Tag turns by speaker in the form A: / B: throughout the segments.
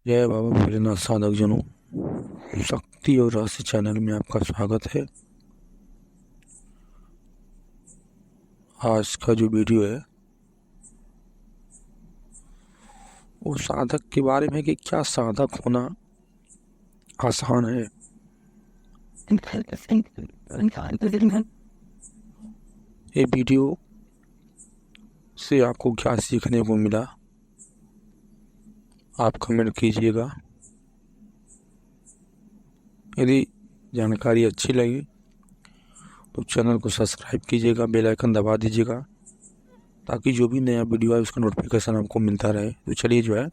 A: जय बाबा भोलेनाथ साधक जनों, शक्ति और रहस्य चैनल में आपका स्वागत है। आज का जो वीडियो है वो साधक के बारे में कि क्या साधक होना आसान है। ये वीडियो से आपको क्या सीखने को मिला आप कमेंट कीजिएगा। यदि जानकारी अच्छी लगी तो चैनल को सब्सक्राइब कीजिएगा, बेल आइकन दबा दीजिएगा ताकि जो भी नया वीडियो है उसका नोटिफिकेशन आपको मिलता रहे। तो चलिए जो है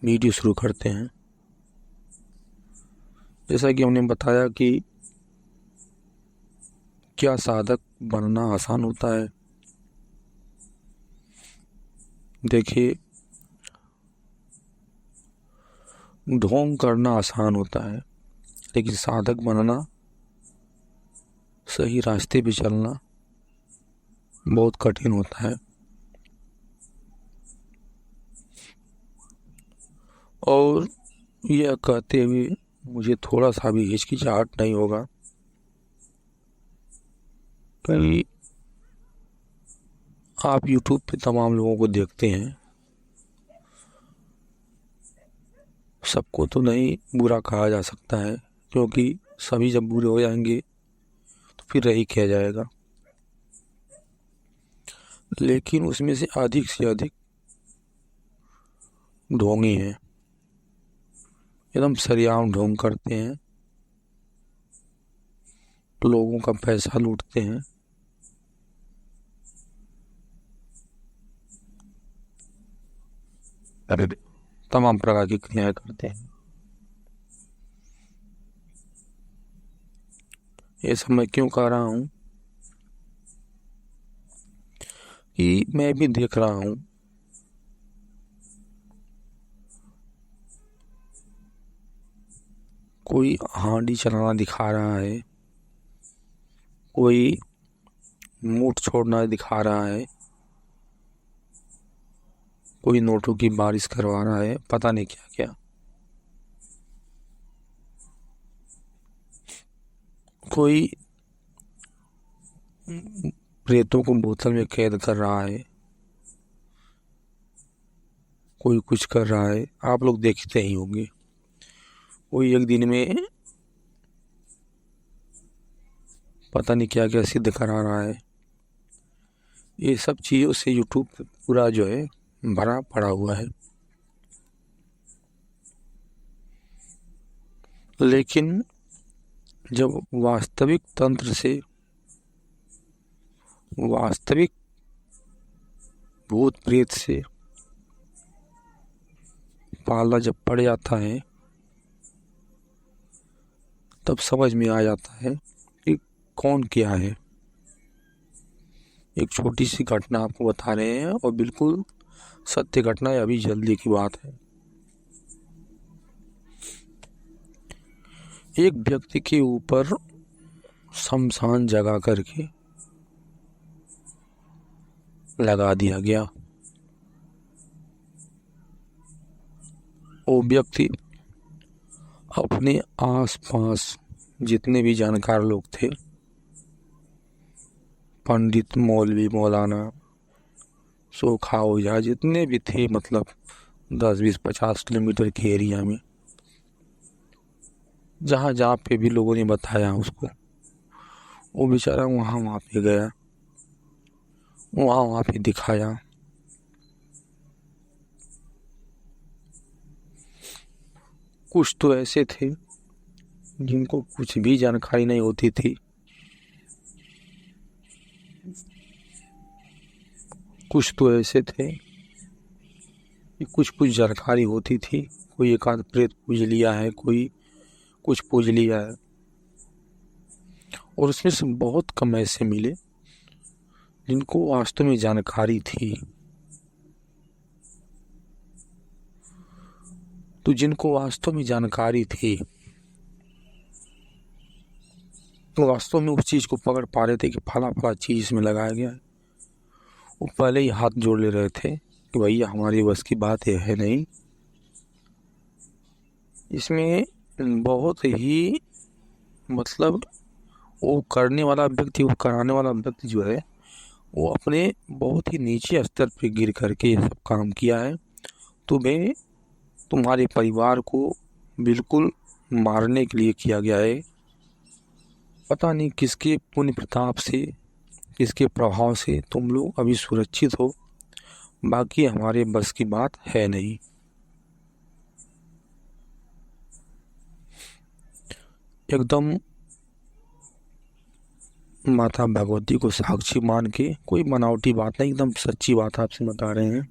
A: वीडियो शुरू करते हैं। जैसा कि हमने बताया कि क्या साधक बनना आसान होता है। देखिए, ढोंग करना आसान होता है लेकिन साधक बनना, सही रास्ते पे चलना बहुत कठिन होता है। और यह कहते हुए मुझे थोड़ा सा भी हिचकिचाहट नहीं होगा कि आप YouTube पे तमाम लोगों को देखते हैं। सबको तो नहीं बुरा कहा जा सकता है, क्योंकि सभी जब बुरे हो जाएंगे तो फिर रही किया जाएगा। लेकिन उसमें से अधिक ढोंगी हैं, एकदम सरेआम ढोंग करते हैं, लोगों का पैसा लूटते हैं। तमाम प्रकार की क्रियाएं करते हैं। ये सब मैं क्यों कह रहा हूँ कि मैं भी देख रहा हूँ कोई हांडी चलाना दिखा रहा है, कोई मूठ छोड़ना दिखा रहा है, कोई नोटों की बारिश करवा रहा है, पता नहीं क्या क्या। कोई प्रेतों को बोतल में कैद कर रहा है, कोई कुछ कर रहा है। आप लोग देखते ही होंगे। कोई एक दिन में पता नहीं क्या क्या सिद्ध करा रहा है। ये सब चीज़ों से यूट्यूब पे पूरा जो है भरा पड़ा हुआ है। लेकिन जब वास्तविक तंत्र से, वास्तविक भूत प्रेत से पाला जब पड़ जाता है तब समझ में आ जाता है कि कौन क्या है। एक छोटी सी घटना आपको बता रहे हैं और बिल्कुल सत्य घटना है, अभी जल्दी की बात है। एक व्यक्ति के ऊपर शमशान जगा करके लगा दिया गया। वो व्यक्ति अपने आसपास जितने भी जानकार लोग थे, पंडित, मौलवी, मौलाना, सोखा ओझा, जितने भी थे, मतलब 10-20-50 किलोमीटर के एरिया में जहाँ जहाँ पे भी लोगों ने बताया उसको, वो बेचारा वहाँ पे गया, वहाँ पे दिखाया। कुछ तो ऐसे थे जिनको कुछ भी जानकारी नहीं होती थी, कुछ तो ऐसे थे कि कुछ जानकारी होती थी। कोई एक आध प्रेत पूज लिया है, कोई कुछ पूज लिया है, और उसमें से बहुत कम ऐसे मिले जिनको वास्तव में जानकारी थी। तो जिनको वास्तव में जानकारी थी तो वास्तव में उस चीज़ को पकड़ पा रहे थे कि फला फला चीज़ इसमें लगाया गया है। वो पहले ही हाथ जोड़ ले रहे थे कि भैया हमारी बस की बात ये है नहीं। इसमें बहुत ही मतलब वो करने वाला व्यक्ति, वो कराने वाला व्यक्ति जो है वो अपने बहुत ही नीचे स्तर पे गिर करके ये सब काम किया है। तुम्हें तुम्हारे परिवार को बिल्कुल मारने के लिए किया गया है। पता नहीं किसके पुण्य प्रताप से, किसके प्रभाव से तुम लोग अभी सुरक्षित हो, बाकी हमारे बस की बात है नहीं। एकदम माता भगवती को साक्षी मान के, कोई बनावटी बात नहीं, एकदम सच्ची बात आपसे बता रहे हैं।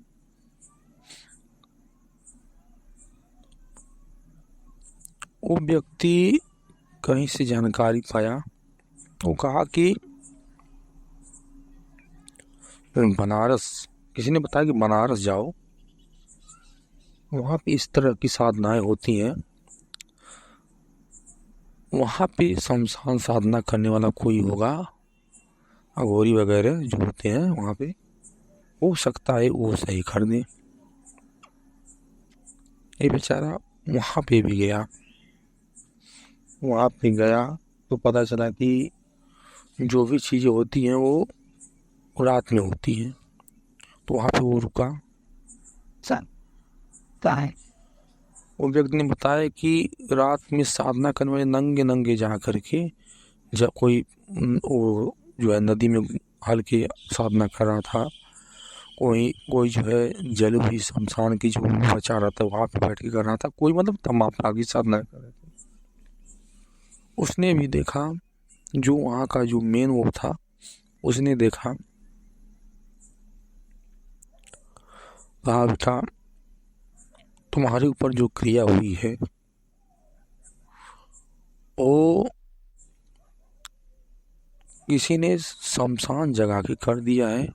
A: वो व्यक्ति कहीं से जानकारी पाया, वो कहा कि बनारस, किसी ने बताया कि बनारस जाओ, वहाँ पे इस तरह की साधनाएं होती हैं। वहाँ पे शमशान साधना करने वाला कोई होगा, अघोरी वगैरह जो होते हैं वहाँ पे, हो सकता है वो सही कर दे। ये बेचारा वहाँ पे भी गया। वहाँ पे गया तो पता चला कि जो भी चीज़ें होती हैं वो रात में होती हैं। तो वहाँ पे वो रुका। वो व्यक्ति ने बताया कि रात में साधना करने वाले नंगे नंगे जा करके, जब कोई वो जो है नदी में हल्की साधना कर रहा था, कोई जो है जल भी शमशान की जो बचा रहा था वहाँ पे बैठ के कर रहा था, कोई मतलब तमाम की साधना कर रहे थे। उसने भी देखा, जो वहाँ का जो मेन वो था, उसने देखा, कहा बेटा तुम्हारे ऊपर जो क्रिया हुई है वो किसी ने शमशान जगह के कर दिया है,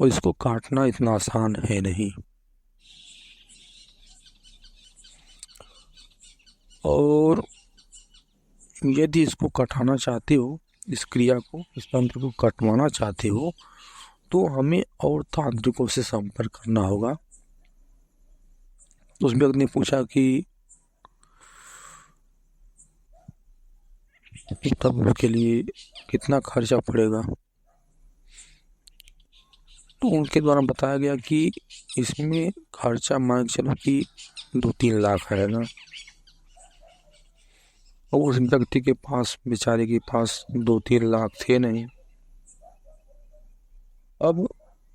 A: और इसको काटना इतना आसान है नहीं। और यदि इसको कटाना चाहते हो, इस क्रिया को, इस तंत्र को कटवाना चाहते हो, तो हमें और तांत्रिकों से संपर्क करना होगा। उस व्यक्ति ने पूछा कि तब उसके लिए कितना खर्चा पड़ेगा। तो उनके द्वारा बताया गया कि इसमें खर्चा मान चलो कि 2-3 लाख आएगा। और उस व्यक्ति के पास, बेचारे के पास 2-3 लाख थे नहीं। अब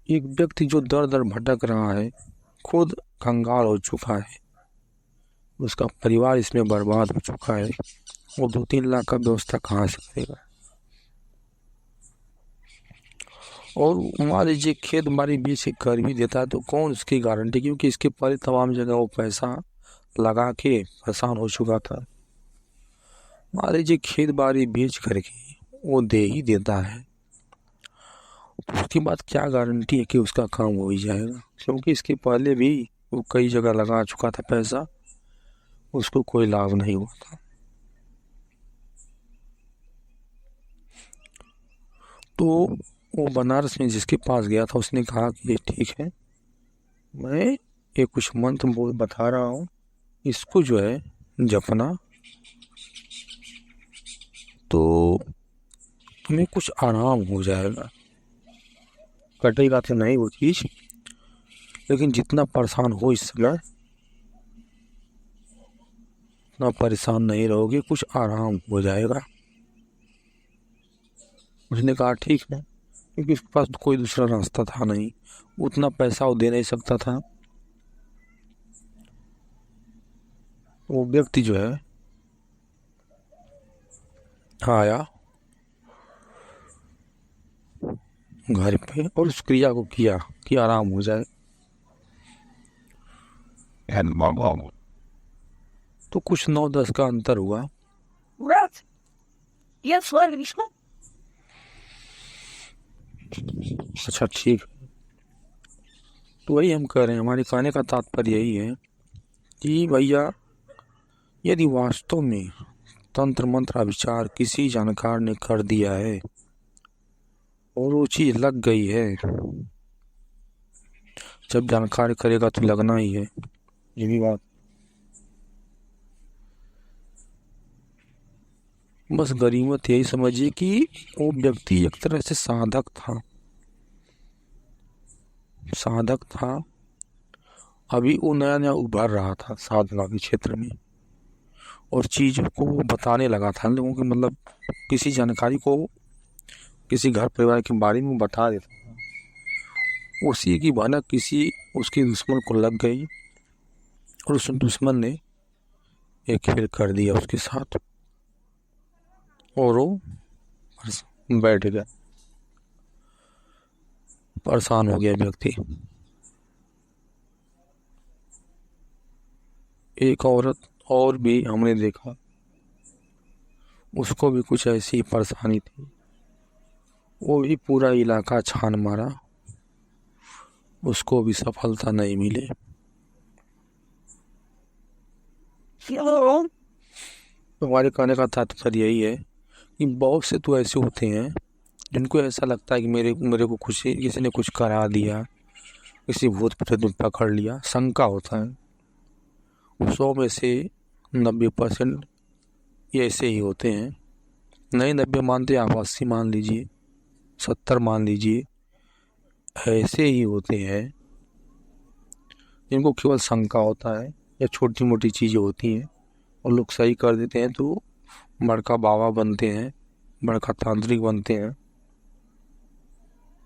A: एक व्यक्ति जो दर दर भटक रहा है, खुद कंगाल हो चुका है, उसका परिवार इसमें बर्बाद हो चुका है, वो 2-3 लाख का व्यवस्था कहाँ से करेगा। और मान लीजिए खेत बाड़ी बेच के कर भी देता है तो कौन उसकी गारंटी, क्योंकि इसके पहले तमाम जगह वो पैसा लगा के परेशान हो चुका था। मान लीजिए खेत बाड़ी बेच करके वो दे ही देता है, उसके बाद क्या गारंटी है कि उसका काम हो ही जाएगा, क्योंकि इसके पहले भी वो कई जगह लगा चुका था पैसा, उसको कोई लाभ नहीं हुआ था। तो वो बनारस में जिसके पास गया था उसने कहा कि ये ठीक है, मैं ये कुछ मंत्र बोल बता रहा हूँ, इसको जो है जपना, तो तुम्हें कुछ आराम हो जाएगा। कटेगा तो नहीं वो चीज़, लेकिन जितना परेशान हो इस समय उतना परेशान नहीं रहोगे, कुछ आराम हो जाएगा। उसने कहा ठीक है, क्योंकि उसके पास कोई दूसरा रास्ता था नहीं, उतना पैसा वो दे नहीं सकता था। वो व्यक्ति जो है आया घर पे और उस क्रिया को किया कि आराम हो जाए। तो कुछ 9-10 का अंतर हुआ। अच्छा ठीक। तो वही हम कह रहे हैं, हमारे कहने का तात्पर्य यही है कि भैया यदि वास्तव में तंत्र मंत्र विचार किसी जानकार ने कर दिया है और वो चीज़ लग गई है, जब जानकारी करेगा तो लगना ही है, ये भी बात। बस गनीमत यही समझिए कि वो व्यक्ति एक तरह से साधक था, साधक था। अभी वो नया नया उभर रहा था साधना के क्षेत्र में, और चीज़ों को वो बताने लगा था लोगों को, मतलब किसी जानकारी को किसी घर परिवार के बारे में बता देता था। उसी की भनक किसी उसके दुश्मन को लग गई, और उस दुश्मन ने एक खेल कर दिया उसके साथ, और वो बैठ गया, परेशान हो गया व्यक्ति। एक औरत और भी हमने देखा, उसको भी कुछ ऐसी परेशानी थी, वो भी पूरा इलाका छान मारा, उसको भी सफलता नहीं मिली। हमारे कहने का तात्पर्य यही है कि बहुत से तो ऐसे होते हैं जिनको ऐसा लगता है कि मेरे मेरे को कुछ किसी ने कुछ करा दिया, किसी भूत प्रेत ने पकड़ लिया, शंका होता है। 100 में से 90% ये ऐसे ही होते हैं। नहीं 90 मानते, आप 80 मान लीजिए, 70 मान लीजिए, ऐसे ही होते हैं जिनको केवल शंका होता है या छोटी मोटी चीज़ें होती हैं, और लोग सही कर देते हैं तो बड़का बाबा बनते हैं, बड़का तांत्रिक बनते हैं।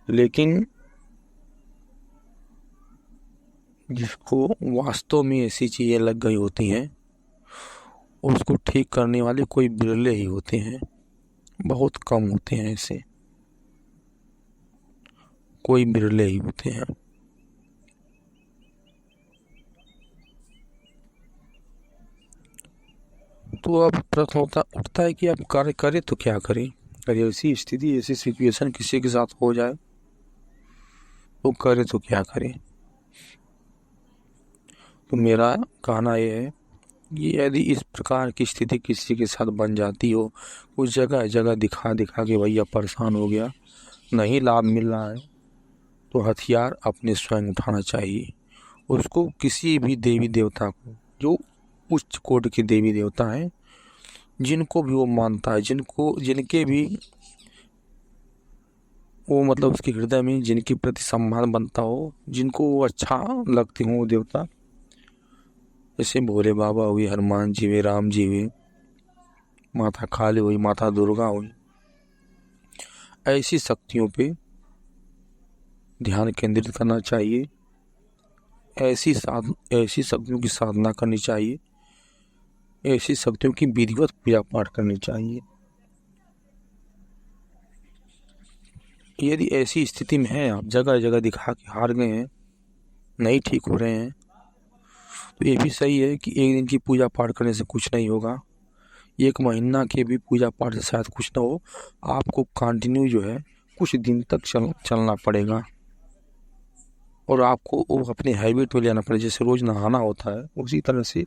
A: लेकिन जिसको वास्तव में ऐसी चीज़ें लग गई होती हैं, उसको ठीक करने वाले कोई बिरले ही होते हैं, बहुत कम होते हैं ऐसे, कोई बिरले ही होते हैं। तो अब प्रश्न उठता है कि आप कार्य करें तो क्या करें। अगर ऐसी स्थिति, ऐसी सिचुएशन किसी के साथ हो जाए तो करे तो क्या करें। तो मेरा कहना यह है कि यदि इस प्रकार की स्थिति किसी के साथ बन जाती हो, कुछ जगह जगह दिखा दिखा के भैया परेशान हो गया, नहीं लाभ मिल रहा है, तो हथियार अपने स्वयं उठाना चाहिए। उसको किसी भी देवी देवता को, जो उच्च कोटि के देवी देवता हैं, जिनको भी वो मानता है, जिनके भी वो मतलब उसके हृदय में जिनके प्रति सम्मान बनता हो, जिनको वो अच्छा लगते हो वो देवता, जैसे भोले बाबा हुए, हनुमान जी हुए, राम जी हुए, माता काली हुई, माता दुर्गा हुई, ऐसी शक्तियों पे ध्यान केंद्रित करना चाहिए। ऐसी शक्तियों की साधना करनी चाहिए, ऐसी शक्तियों की विधिवत पूजा पाठ करनी चाहिए। यदि ऐसी स्थिति में है, आप जगह जगह दिखा के हार गए हैं, नहीं ठीक हो रहे हैं, तो ये भी सही है कि एक दिन की पूजा पाठ करने से कुछ नहीं होगा, 1 महीना के भी पूजा पाठ से शायद कुछ ना हो। आपको कंटिन्यू जो है कुछ दिन तक चलना पड़ेगा, और आपको वो अपने हैबिट में लेना पड़ेगा। जैसे रोज़ नहाना होता है, उसी तरह से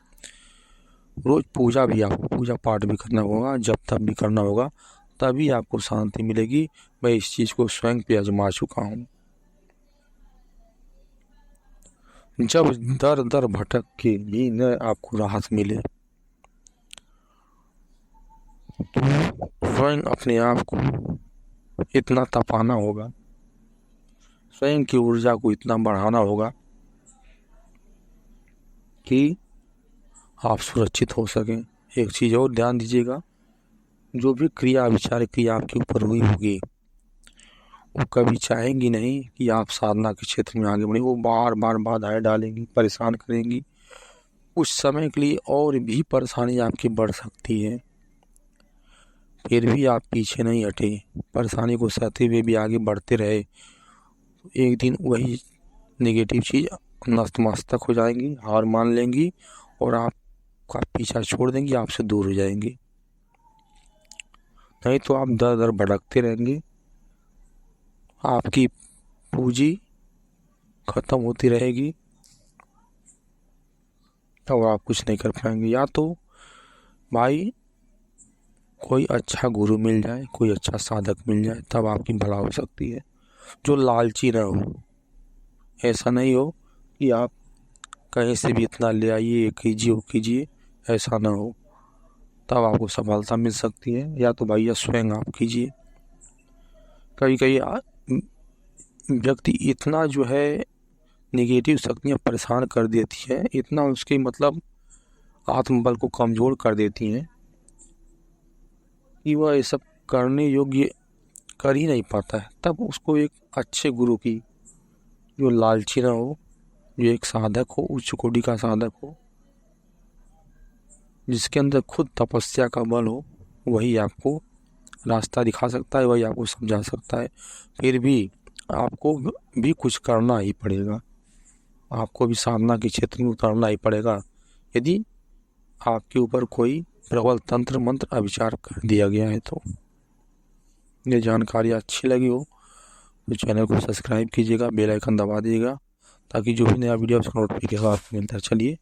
A: रोज़ पूजा भी, आपको पूजा पाठ भी करना होगा, जब तक भी करना होगा, तभी आपको शांति मिलेगी। मैं इस चीज़ को स्वयं पे आजमा चुका हूँ। जब दर दर भटक के भी न आपको राहत मिले, तो स्वयं अपने आप को इतना तपाना होगा, स्वयं की ऊर्जा को इतना बढ़ाना होगा कि आप सुरक्षित हो सकें। एक चीज़ और ध्यान दीजिएगा, जो भी क्रिया विचार क्रिया आपके ऊपर हुई होगी, वो कभी चाहेंगी नहीं कि आप साधना के क्षेत्र में आगे बढ़ें। वो बार बार बाधाएं डालेंगी, परेशान करेंगी। उस समय के लिए और भी परेशानी आपकी बढ़ सकती है, फिर भी आप पीछे नहीं हटे, परेशानी को सहते हुए भी आगे बढ़ते रहे। एक दिन वही नेगेटिव चीज़ नतमस्तक हो जाएंगी, हार मान लेंगी, और आपका पीछा छोड़ देंगी, आपसे दूर हो जाएंगी। नहीं तो आप दर दर भटकते रहेंगे, आपकी पूंजी खत्म होती रहेगी, और आप कुछ नहीं कर पाएंगे। या तो भाई कोई अच्छा गुरु मिल जाए, कोई अच्छा साधक मिल जाए, तब आपकी भला हो सकती है, जो लालची ना हो। ऐसा नहीं हो कि आप कहीं से भी इतना ले आइए, ये कीजिए वो कीजिए, ऐसा ना हो, तब आपको सफलता मिल सकती है। या तो भैया स्वयं आप कीजिए। कभी कभी व्यक्ति इतना जो है नेगेटिव शक्तियाँ परेशान कर देती है, इतना उसके मतलब आत्मबल को कमज़ोर कर देती हैं कि वह ये सब करने योग्य कर ही नहीं पाता है। तब उसको एक अच्छे गुरु की, जो लालची ना हो, जो एक साधक हो, उच्च कोटि का साधक हो, जिसके अंदर खुद तपस्या का बल हो, वही आपको रास्ता दिखा सकता है, वही आपको समझा सकता है। फिर भी आपको भी कुछ करना ही पड़ेगा, आपको भी साधना के क्षेत्र में उतरना ही पड़ेगा। यदि आपके ऊपर कोई प्रबल तंत्र मंत्र अविचार कर दिया गया है तो ये जानकारी अच्छी लगी हो तो चैनल को सब्सक्राइब कीजिएगा, बेल आइकन दबा दीजिएगा, ताकि जो भी नया वीडियो उसका नोटिफिकेशन आपको मिलता है। चलिए।